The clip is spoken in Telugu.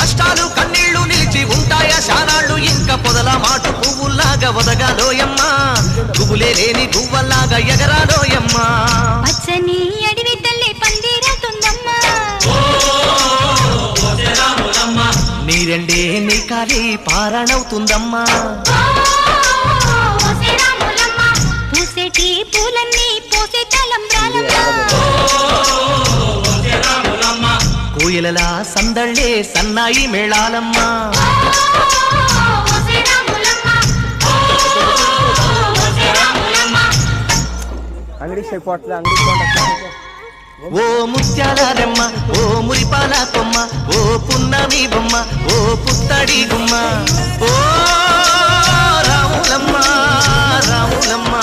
కష్టాలు కన్నీళ్లు నిలిచి ఉంటాయా శానాళ్ళు ఇంకా పొదల మాటు పువ్వుల్లాగా వదగాలోయమ్మా పువ్వులే లేని పువ్వల్లాగా ఎగరాలోయమ్మా పచ్చని అడవి తల్లి పందిరవుతుందమ్మా నీరెండే నీ కాలి పారణవుతుందమ్మా పూసేటి పూలన్నీ పోసే తలంబ్రాలమ్మా కోయిలలా సందళ్ళే సన్నాయి మేళాలమ్మా ఓ ముత్యాలమ్మ ఓ మురిపాల కొమ్మ ఓ పున్నమి బొమ్మ ఓ పుత్తడి గుమ్మ ఓ రాములమ్మ రాములమ్మ